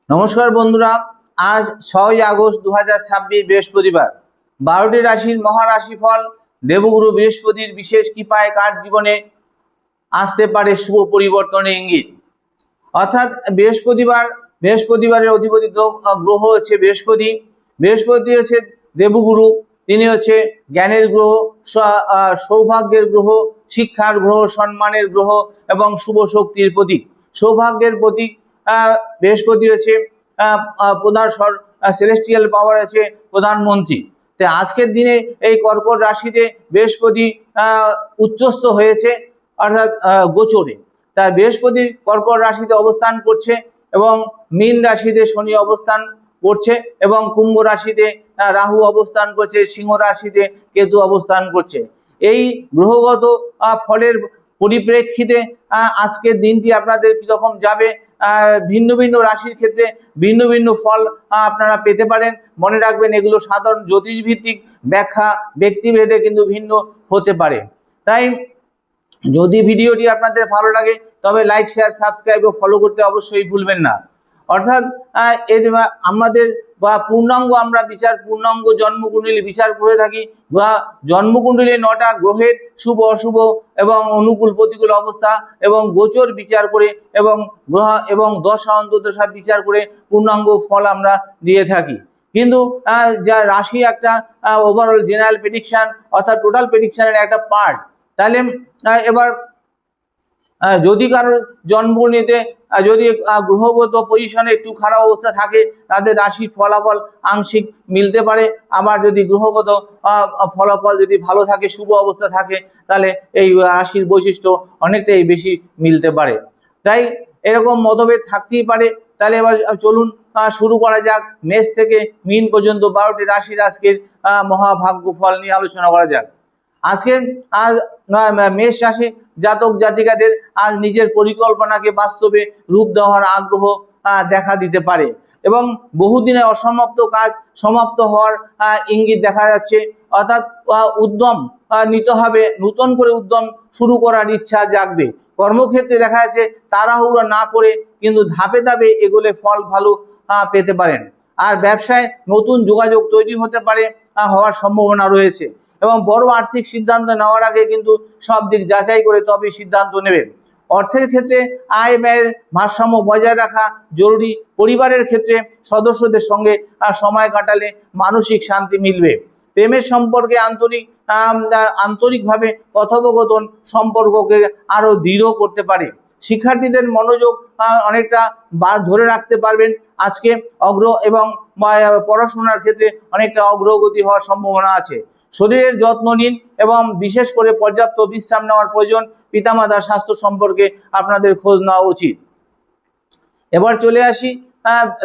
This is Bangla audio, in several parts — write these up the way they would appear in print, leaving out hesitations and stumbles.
নমস্কার বন্ধুরা, আজ 6 আগস্ট 2026 বৃহস্পতিবার। 12টি রাশির মহারাশি ফল। দেবগুরু বৃহস্পতির বিশেষ কৃপায় কার জীবনে আসতে পারে শুভ পরিবর্তনের ইঙ্গিত। অর্থাৎ বৃহস্পতিবারের অধিপতি গ্রহ হচ্ছে বৃহস্পতি। বৃহস্পতি হচ্ছে দেবগুরু, তিনি হচ্ছে জ্ঞানের গ্রহ, সৌভাগ্যের গ্রহ, শিক্ষার গ্রহ, সম্মানের গ্রহ এবং শুভ শক্তির প্রতীক। সৌভাগ্যের প্রতীক বৃহস্পতি হচ্ছে প্রধান সেলেস্টিয়াল পাওয়ার আছে প্রধানমন্ত্রী। তো আজকের দিনে এই কর্কট রাশিতে বৃহস্পতি উচ্চস্থ হয়েছে, অর্থাৎ গোচরে। তার বৃহস্পতি কর্কট রাশিতে অবস্থান করছে এবং মীন রাশিতে শনি অবস্থান করছে এবং কুম্ভ রাশিতে রাহু অবস্থান করছে, সিংহ রাশিতে কেতু অবস্থান করছে। এই গ্রহগত ফলের পরিপ্রেক্ষিতে আজকের দিনটি আপনাদের কিরকম যাবে, ভিন্ন ভিন্ন রাশির ক্ষেত্রে ভিন্ন ভিন্ন ফল আপনারা পেতে পারেন। মনে রাখবেন, এগুলো সাধারণ জ্যোতিষ ভিত্তিক ব্যাখ্যা, ব্যক্তিভেদে কিন্তু ভিন্ন হতে পারে। তাই যদি ভিডিওটি আপনাদের ভালো লাগে তবে লাইক, শেয়ার, সাবস্ক্রাইব ও ফলো করতে অবশ্যই ভুলবেন না। অর্থাৎ আমাদের পূর্ণাঙ্গ আমরা পূর্ণাঙ্গ জন্মকুণ্ডলী বিচার করে থাকি। জন্মকুণ্ডলী 9টা গ্রহের শুভ অশুভ এবং অনুকূল প্রতিকূল অবস্থা এবং গোচর বিচার করে এবং দশা অন্তর্দশা বিচার করে পূর্ণাঙ্গ ফল আমরা দিয়ে থাকি। কিন্তু যা রাশি একটা ওভারঅল জেনারেল প্রেডিকশন, অর্থাৎ টোটাল প্রেডিকশনের একটা পার্ট। তাহলে এবার যদি কারোর জন্মকুণ্ডলীতে যদি গ্রহগত পজিশনে একটু খারাপ অবস্থা থাকে, তাদের রাশির ফলাফল আংশিক মিলতে পারে। আবার যদি গ্রহগত ফলাফল যদি ভালো থাকে, শুভ অবস্থা থাকে, তাহলে এই রাশির বৈশিষ্ট্য অনেকটাই বেশি মিলতে পারে। তাই এরকম মতভেদ থাকতেই পারে। তাহলে এবার চলুন শুরু করা যাক। মেষ থেকে মীন পর্যন্ত 12টি রাশির আজকের মহাভাগ্য ফল নিয়ে আলোচনা করা যাক। আজকে মেষ রাশি জাতক জাতিকাদের আজ নিজের পরিকল্পনাকে বাস্তবে রূপ দেওয়ার আগ্রহ দেখা দিতে পারে এবং বহুদিনের অসমাপ্ত কাজ সমাপ্ত হওয়ার ইঙ্গিত দেখা যাচ্ছে। অর্থাৎ উদ্যম নিতে হবে, নতুন করে উদ্যম শুরু করার ইচ্ছা জাগবে। কর্মক্ষেত্রে দেখা যাচ্ছে তাড়াহুড়ো না করে কিন্তু ধাপে ধাপে এগুলো ফল ভালো পেতে পারেন। আর ব্যবসায় নতুন যোগাযোগ তৈরি হতে পারে, হওয়ার সম্ভাবনা রয়েছে এবং বড় আর্থিক সিদ্ধান্ত নেওয়ার আগে কিন্তু সব দিক যাচাই করে তবে সিদ্ধান্ত নেবেন। অর্থের ক্ষেত্রে আয় ব্যয়ের ভারসাম্য বজায় রাখা জরুরি। পরিবারের ক্ষেত্রে সদস্যদের সঙ্গে সময় কাটালে মানসিক শান্তি মিলবে। প্রেমের সম্পর্কে আন্তরিকভাবে কথোপকথন সম্পর্ককে আরো দৃঢ় করতে পারে। শিক্ষার্থীদের মনোযোগ অনেকটা ধরে রাখতে পারবেন আজকে এবং পড়াশোনার ক্ষেত্রে অনেকটা অগ্রগতি হওয়ার সম্ভাবনা আছে। শরীরের যত্ন নিন এবং বিশেষ করে পর্যাপ্ত বিশ্রাম নেওয়ার প্রয়োজন। পিতামাতার স্বাস্থ্য সম্পর্কে আপনাদের খোঁজ নেওয়া উচিত। এবার চলে আসি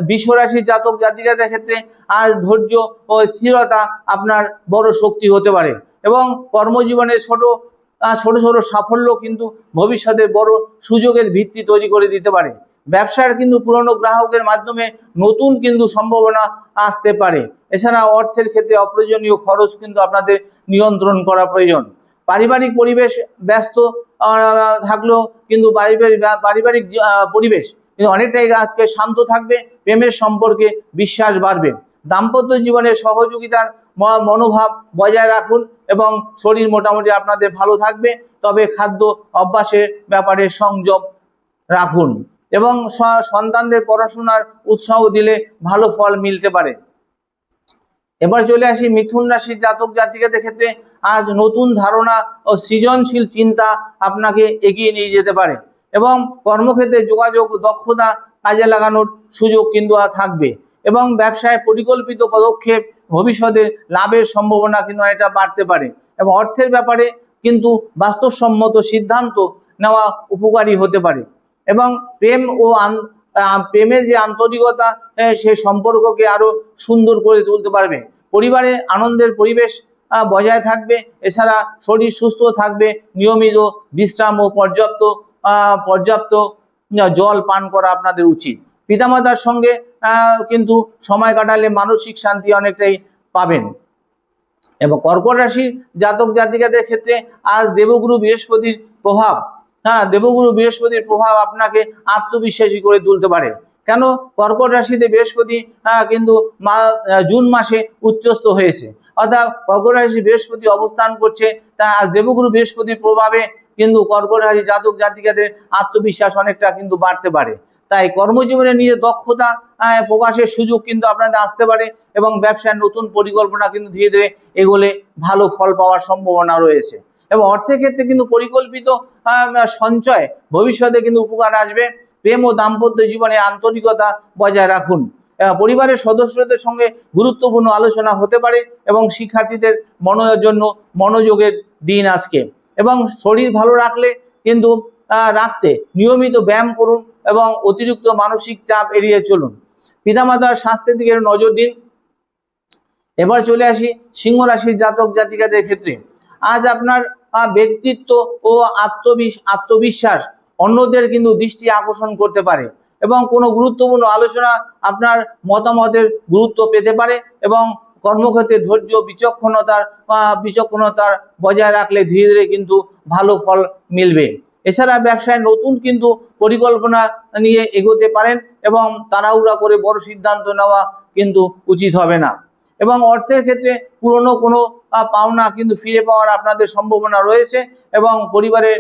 বৃষ রাশির জাতক জাতিকাদের ক্ষেত্রে আজ ধৈর্য ও স্থিরতা আপনার বড় শক্তি হতে পারে এবং কর্মজীবনে ছোট ছোট সাফল্য কিন্তু ভবিষ্যতে বড় সুযোগের ভিত্তি তৈরি করে দিতে পারে। ব্যবসার কিন্তু পুরনো গ্রাহকের মাধ্যমে নতুন কিন্তু সম্ভাবনা আসতে পারে। এছাড়া অর্থের ক্ষেত্রে অপ্রয়োজনীয় খরচ কিন্তু আপনাদের নিয়ন্ত্রণ করা প্রয়োজন। পারিবারিক পরিবেশ ব্যস্ত থাকলেও কিন্তু পারিবারিক পরিবেশ কিন্তু অনেকটাই আজকে শান্ত থাকবে। প্রেমের সম্পর্কে বিশ্বাস বাড়বে। দাম্পত্য জীবনে সহযোগিতার মনোভাব বজায় রাখুন এবং শরীর মোটামুটি আপনাদের ভালো থাকবে। তবে খাদ্য অভ্যাসের ব্যাপারে সংযম রাখুন এবং সন্তানদের পড়াশোনার উৎসাহ দিলে ভালো ফল মিলতে পারে। এবার চলে আসি মিথুন রাশির জাতক জাতিকাদের ক্ষেত্রে আজ নতুন ধারণা ও সৃজনশীল চিন্তা আপনাকে এগিয়ে নিয়ে যেতে পারে এবং কর্মক্ষেত্রে যোগাযোগ দক্ষতা কাজে লাগানোর সুযোগ কিন্তু থাকবে এবং ব্যবসায় পরিকল্পিত পদক্ষেপ ভবিষ্যতে লাভের সম্ভাবনা কিন্তু এটা বাড়তে পারে এবং অর্থের ব্যাপারে কিন্তু বাস্তবসম্মত সিদ্ধান্ত নেওয়া উপকারী হতে পারে এবং প্রেমের যে আন্তরিকতা সেই সম্পর্ককে আরো সুন্দর করে তুলতে পারবে। পরিবারে আনন্দের পরিবেশ বজায় থাকবে। এছাড়া শরীর সুস্থ থাকবে। নিয়মিত বিশ্রাম ও পর্যাপ্ত জল পান করা আপনাদের উচিত। পিতামাতার সঙ্গে কিন্তু সময় কাটালে মানসিক শান্তি অনেকটাই পাবেন। এবং কর্কট রাশির জাতক জাতিকাদের ক্ষেত্রে আজ দেবগুরু বৃহস্পতির প্রভাব দেবগুরু বৃহস্পতির প্রভাব আপনাকে আত্মবিশ্বাসী করে তুলতে পারে কেন? কর্কট রাশিতে বৃহস্পতি কিন্তু জুন মাসে উচ্চস্থ হয়েছে, অর্থাৎ কর্কট রাশি বৃহস্পতি অবস্থান করছে। তা আজ দেবগুরু বৃহস্পতির প্রভাবে কিন্তু কর্কট রাশি জাতক জাতিকাদের আত্মবিশ্বাস অনেকটা কিন্তু বাড়তে পারে। তাই কর্মজীবনে নিজের দক্ষতা প্রকাশের সুযোগ কিন্তু আপনাদের আসতে পারে এবং ব্যবসার নতুন পরিকল্পনা কিন্তু ধীরে ধীরে এগোলে ভালো ফল পাওয়ার সম্ভাবনা রয়েছে। এবং অর্থের ক্ষেত্রে কিন্তু পরিকল্পিত সঞ্চয় ভবিষ্যতে কিন্তু উপকার আসবে। প্রেম ও দাম্পত্য জীবনে আন্তরিকতা বজায় রাখুন। পরিবারের সদস্যদের সঙ্গে গুরুত্বপূর্ণ আলোচনা হতে পারে এবং শিক্ষার্থীদের জন্য মনোযোগের দিন আজকে। এবং শরীর ভালো রাখলে কিন্তু রাখতে নিয়মিত ব্যায়াম করুন এবং অতিরিক্ত মানসিক চাপ এড়িয়ে চলুন। পিতামাতার স্বাস্থ্যের দিকে নজর দিন। এবার চলে আসি সিংহ রাশির জাতক জাতিকাদের ক্ষেত্রে। আজ আপনার ব্যক্তিত্ব ও আত্মবিশ্বাস অন্যদের কিন্তু দৃষ্টি আকর্ষণ করতে পারে এবং কোনো গুরুত্বপূর্ণ আলোচনা আপনার মতামতের গুরুত্ব পেতে পারে এবং কর্মক্ষেত্রে ধৈর্য বিচক্ষণতার বজায় রাখলে ধীরে ধীরে কিন্তু ভালো ফল মিলবে। এছাড়া ব্যবসায় নতুন কিন্তু পরিকল্পনা নিয়ে এগোতে পারেন এবং তাড়াহুড়া করে বড় সিদ্ধান্ত নেওয়া কিন্তু উচিত হবে না। এবং অর্থের ক্ষেত্রে পুরনো কোনো পাওনা কিন্তু ফিরে পাওয়ার আপনাদের সম্ভাবনা রয়েছে এবং পরিবারের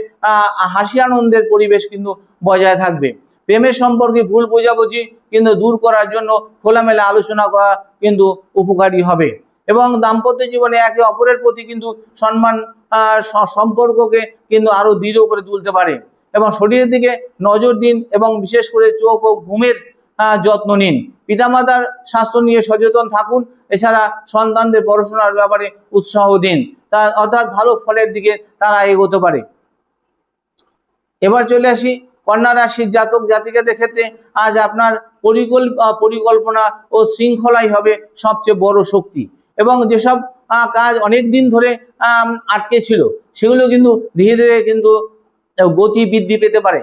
হাসি আনন্দের পরিবেশ কিন্তু বজায় থাকবে। প্রেমের সম্পর্কে ভুল বোঝাবুঝি কিন্তু দূর করার জন্য খোলামেলা আলোচনা করা কিন্তু উপকারী হবে এবং দাম্পত্য জীবনে একে অপরের প্রতি কিন্তু সম্মান সম্পর্ককে কিন্তু আরো দৃঢ় করে তুলতে পারে। এবং শরীরের দিকে নজর দিন এবং বিশেষ করে চোখ ও ঘুমের যত্ন নিন। পিতামাতার স্বাস্থ্য নিয়ে সচেতন থাকুন। এছাড়া সন্তানদের পড়াশোনার ব্যাপারে উৎসাহ দিন, অর্থাৎ ভালো ফলের দিকে তারা এগোতে পারে। এবার চলে আসি কন্যা রাশির জাতক জাতিকাদের ক্ষেত্রে। আজ আপনার পরিকল্পনা ও শৃঙ্খলাই হবে সবচেয়ে বড় শক্তি এবং যেসব কাজ অনেক দিন ধরে আটকে ছিল সেগুলো কিন্তু ধীরে ধীরে কিন্তু গতি বৃদ্ধি পেতে পারে।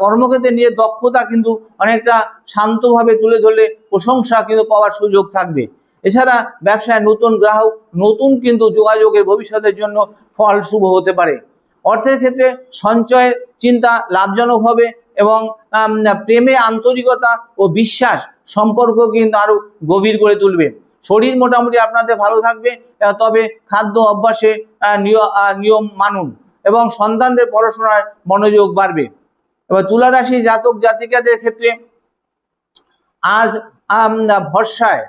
কর্মক্ষেত্রে নিয়ে দক্ষতা কিন্তু অনেকটা শান্তভাবে তুলে ধরলে প্রশংসা কিন্তু পাওয়ার সুযোগ থাকবে। এছাড়া ব্যবসায় নতুন গ্রাহক নতুন কিন্তু যোগাযোগের ভবিষ্যতের জন্য ফল শুভ হতে পারে। অর্থের ক্ষেত্রে সঞ্চয়ের চিন্তা লাভজনক হবে এবং প্রেমে আন্তরিকতা ও বিশ্বাস সম্পর্ক কিন্তু আরো গভীর করে তুলবে। শরীর মোটামুটি আপনাদের ভালো থাকবে, তবে খাদ্য অভ্যাসে নিয়ম মানুন এবং সন্তানদের পড়াশোনার মনোযোগ বাড়বে। এবার তুলা রাশি জাতক জাতিকাদের ক্ষেত্রে আজ ভরসায়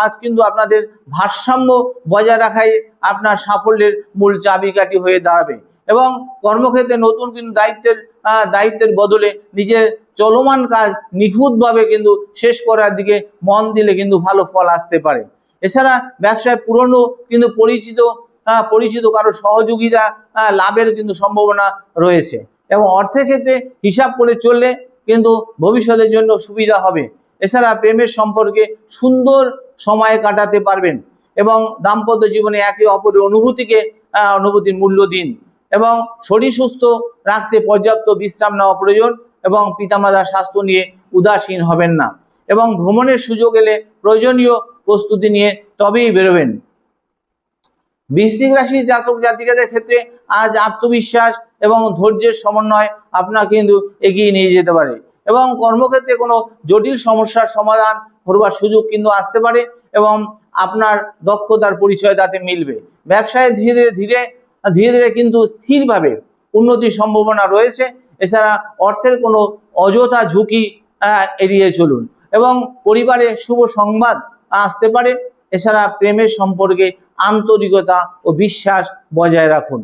আজ কিন্তু আপনাদের ভারসাম্য বজায় রাখাই আপনার সাফল্যের মূল চাবিকাঠি হয়ে দাঁড়াবে এবং কর্মক্ষেত্রে নতুন কিন্তু দায়িত্বের বদলে নিজের চলমান কাজ নিখুঁতভাবে কিন্তু শেষ করার দিকে মন দিলে কিন্তু ভালো ফল আসতে পারে। এছাড়া ব্যবসায় পুরনো কিন্তু পরিচিত কারো সহযোগিতা লাভের কিন্তু সম্ভাবনা রয়েছে এবং অর্থের ক্ষেত্রে হিসাব করে চললে কিন্তু ভবিষ্যতের জন্য সুবিধা হবে। এছাড়া প্রেমের সম্পর্কে সুন্দর সময় কাটাতে পারবেন এবং দাম্পত্য জীবনে একে অপরের অনুভূতির মূল্য দিন এবং শরীর সুস্থ রাখতে পর্যাপ্ত বিশ্রাম নেওয়া প্রয়োজন এবং পিতামাতার স্বাস্থ্য নিয়ে উদাসীন হবেন না এবং ভ্রমণের সুযোগ এলে প্রয়োজনীয় প্রস্তুতি নিয়ে তবেই বেরোবেন। বৃশ্চিক রাশির জাতক জাতিকাদের ক্ষেত্রে আজ আত্মবিশ্বাস এবং ধৈর্যের সমন্বয় আপনাকে কিন্তু এগিয়ে নিয়ে যেতে পারে এবং কর্মক্ষেত্রে কোনো জটিল সমস্যার সমাধান করবার সুযোগ কিন্তু আসতে পারে এবং আপনার দক্ষতার পরিচয় তাতে মিলবে। ব্যবসায় ধীরে ধীরে কিন্তু স্থিরভাবে উন্নতির সম্ভাবনা রয়েছে। এছাড়া অর্থের কোনো অযথা ঝুঁকি এড়িয়ে চলুন এবং পরিবারে শুভ সংবাদ আসতে পারে। এছাড়া প্রেমের সম্পর্কে আন্তরিকতা ও বিশ্বাস বজায় রাখুন।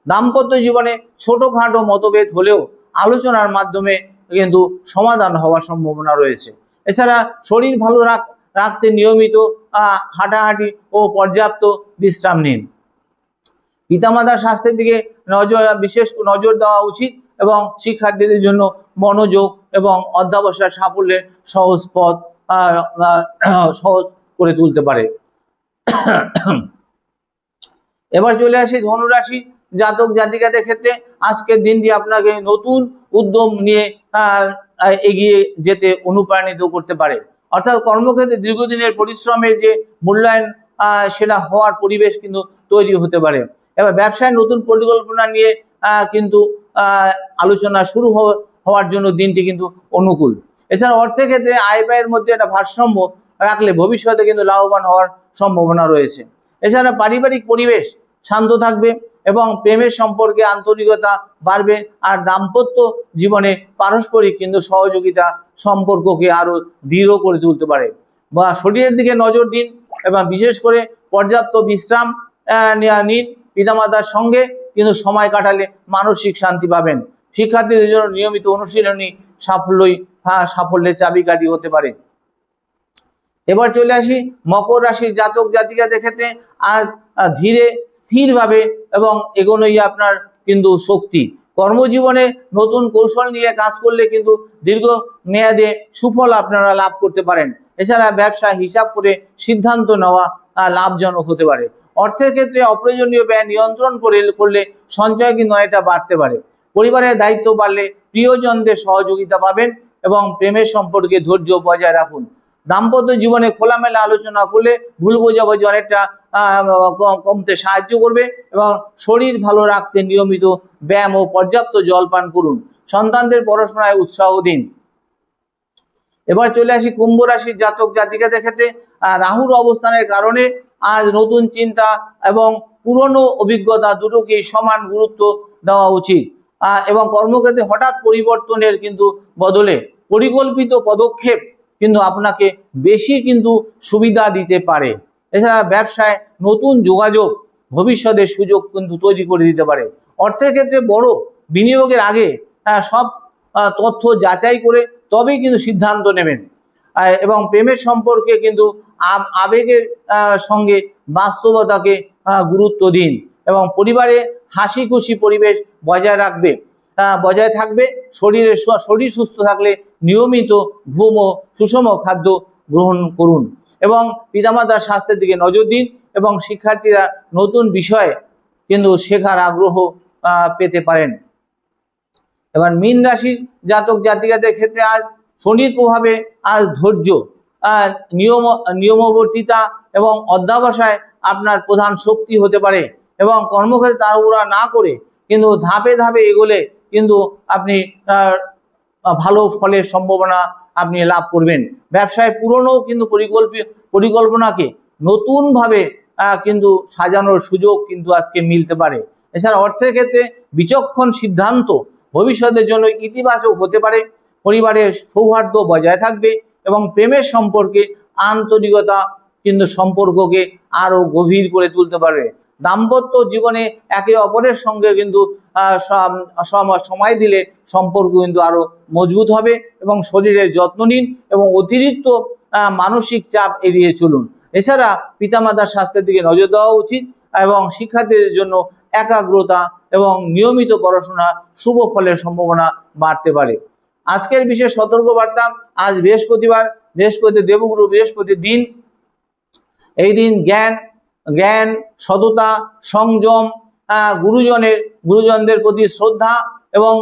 দাম্পত্য জীবনে ছোটখাটো মতভেদ হলেও আলোচনার মাধ্যমে কিন্তু সমাধান হওয়ার সম্ভাবনা রয়েছে। এছাড়া শরীর ভালো রাখতে নিয়মিত হাঁটাহাঁটি ও পর্যাপ্ত বিশ্রাম নিন। পিতামাতার স্বাস্থ্যের দিকে বিশেষ নজর দেওয়া উচিত এবং শিক্ষার্থীদের জন্য মনোযোগ এবং অধ্যবসায় সাফল্যের সহজ পথ সহজ করে তুলতে পারে। এবার চলে আসি ধনুরাশি জাতক জাতিকাদের ক্ষেত্রে। আজকের দিনটি আপনাকে নতুন উদ্যম নিয়ে এগিয়ে যেতে অনুপ্রাণিত করতে পারে, অর্থাৎ কর্মক্ষেত্রে দীর্ঘদিনের পরিশ্রমের যে মূল্যায়ন সেটা হওয়ার পরিবেশ কিন্তু তৈরি হতে পারে। এবার ব্যবসায় নতুন পরিকল্পনা নিয়ে কিন্তু আলোচনা শুরু হওয়ার জন্য দিনটি কিন্তু অনুকূল। এছাড়া অর্থের ক্ষেত্রে আয় ব্যয়ের মধ্যে একটা ভারসাম্য রাখলে ভবিষ্যতে কিন্তু লাভবান হওয়ার সম্ভাবনা রয়েছে। এছাড়া পারিবারিক পরিবেশ শান্ত থাকবে এবং প্রেমের সম্পর্কে আন্তরিকতা বাড়বে, আর দাম্পত্য জীবনে পারস্পরিক কিন্তু সহযোগিতা সম্পর্ককে আরো দৃঢ় করে তুলতে পারে। বা শরীরের দিকে নজর দিন এবং বিশেষ করে পর্যাপ্ত বিশ্রাম নিন। পিতামাতার সঙ্গে কিন্তু সময় কাটালে মানসিক শান্তি পাবেন। শিক্ষার্থীদের জন্য নিয়মিত অনুশীলনী সাফল্যের চাবিকাঠি হতে পারে। এবার চলে আসি মকর রাশির জাতক জাতিকাদের ক্ষেত্রে। আজ ধীরে স্থিরভাবে এবং এগোনোই আপনার কিন্তু শক্তি। কর্মজীবনে নতুন কৌশল নিয়ে কাজ করলে কিন্তু দীর্ঘ মেয়াদে সুফল আপনারা লাভ করতে পারেন। এছাড়া ব্যবসা হিসাব করে সিদ্ধান্ত নেওয়া লাভজনক হতে পারে। অর্থের ক্ষেত্রে অপ্রয়োজনীয় ব্যয় নিয়ন্ত্রণ করলে সঞ্চয় কিন্তু অনেকটা বাড়তে পারে। পরিবারের দায়িত্ব বাড়লে প্রিয়জনদের সহযোগিতা পাবেন এবং প্রেমের সম্পর্কে ধৈর্য বজায় রাখুন। দাম্পত্য জীবনে খোলামেলা আলোচনা করলে ভুল বোঝাবুঝি অনেকটা কমতে সাহায্য করবে এবং শরীর ভালো রাখতে নিয়মিত ব্যায়াম ও পর্যাপ্ত জল পান করুন। সন্তানদের পড়াশোনায় উৎসাহ দিন। এবার চলে আসি কুম্ভ রাশির জাতক জাতিকাদের ক্ষেত্রে। রাহুর অবস্থানের কারণে আজ নতুন চিন্তা এবং পুরনো অভিজ্ঞতা দুটোকে সমান গুরুত্ব দেওয়া উচিত এবং কর্মক্ষেত্রে হঠাৎ পরিবর্তনের কিন্তু বদলে পরিকল্পিত পদক্ষেপ কিন্তু আপনাকে বেশি কিন্তু সুবিধা দিতে পারে। এছাড়া ব্যবসায় নতুন যোগাযোগ ভবিষ্যতের সুযোগ কিন্তু তৈরি করে দিতে পারে। অর্থের ক্ষেত্রে বড় বিনিয়োগের আগে সব তথ্য যাচাই করে তবেই কিন্তু সিদ্ধান্ত নেবেন এবং প্রেমের সম্পর্কে কিন্তু আবেগের সঙ্গে বাস্তবতাকে গুরুত্ব দিন এবং পরিবারে হাসি খুশি পরিবেশ বজায় থাকবে। শরীর সুস্থ থাকলে নিয়মিত ঘুম ও সুষম খাদ্য গ্রহণ করুন এবং পিতামাতার স্বাস্থ্যের দিকে নজর দিন এবং শিক্ষার্থীরা নতুন বিষয়ে কিন্তু শেখার আগ্রহ পেতে পারেন। এবার মীন রাশির জাতক জাতিকাদের ক্ষেত্রে আজ শনির প্রভাবে আজ ধৈর্য, নিয়মবর্তিতা এবং অধ্যবসায় আপনার প্রধান শক্তি হতে পারে এবং কর্মক্ষেত্রে তাড়াহুড়া না করে কিন্তু ধাপে ধাপে এগোলে কিন্তু আপনি ভালো ফলের সম্ভাবনা আপনি লাভ করবেন। ব্যবসায় পুরনো কিন্তু পরিকল্পনাকে নতুনভাবে কিন্তু সাজানোর সুযোগ কিন্তু আজকে মিলতে পারে। এছাড়া অর্থের ক্ষেত্রে বিচক্ষণ সিদ্ধান্ত ভবিষ্যতের জন্য ইতিবাচক হতে পারে। পরিবারের সৌহার্দ্য বজায় থাকবে এবং প্রেমের সম্পর্কে আন্তরিকতা কিন্তু সম্পর্ককে আরো গভীর করে তুলতে পারবে। দাম্পত্য জীবনে একে অপরের সঙ্গে কিন্তু সময় দিলে সম্পর্ক কিন্তু আরো মজবুত হবে এবং শরীরের যত্ন নিন এবং অতিরিক্ত মানসিক চাপ এড়িয়ে চলুন। এছাড়া পিতামাতার স্বাস্থ্যের দিকে নজর দেওয়া উচিত এবং শিক্ষার্থীদের জন্য একাগ্রতা এবং নিয়মিত পড়াশোনা শুভ ফলের সম্ভাবনা বাড়তে পারে। আজকের বিশেষ সতর্কবার্তা, আজ বৃহস্পতিবার, দেবগুরু বৃহস্পতির দিন। এই দিন জ্ঞান, সততা, সংযম, গুরুজনদের প্রতি শ্রদ্ধা এবং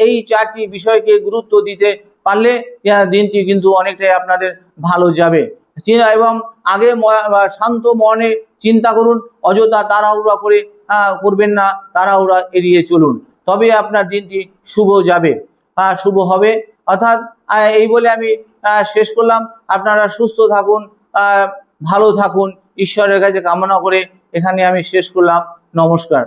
এই চারটি বিষয়কে গুরুত্ব দিতে পারলে দিনটি কিন্তু অনেকটাই আপনাদের ভালো যাবে। এবং আগে শান্ত মনে চিন্তা করুন, অযথা তাড়াহুড়া করবেন না, তাড়াহুড়া এড়িয়ে চলুন, তবে আপনার দিনটি শুভ যাবে, শুভ হবে। অর্থাৎ এই বলে আমি শেষ করলাম। আপনারা সুস্থ থাকুন, ভালো থাকুন, ঈশ্বরের কাছে কামনা করে এখানে আমি শেষ করলাম। নমস্কার।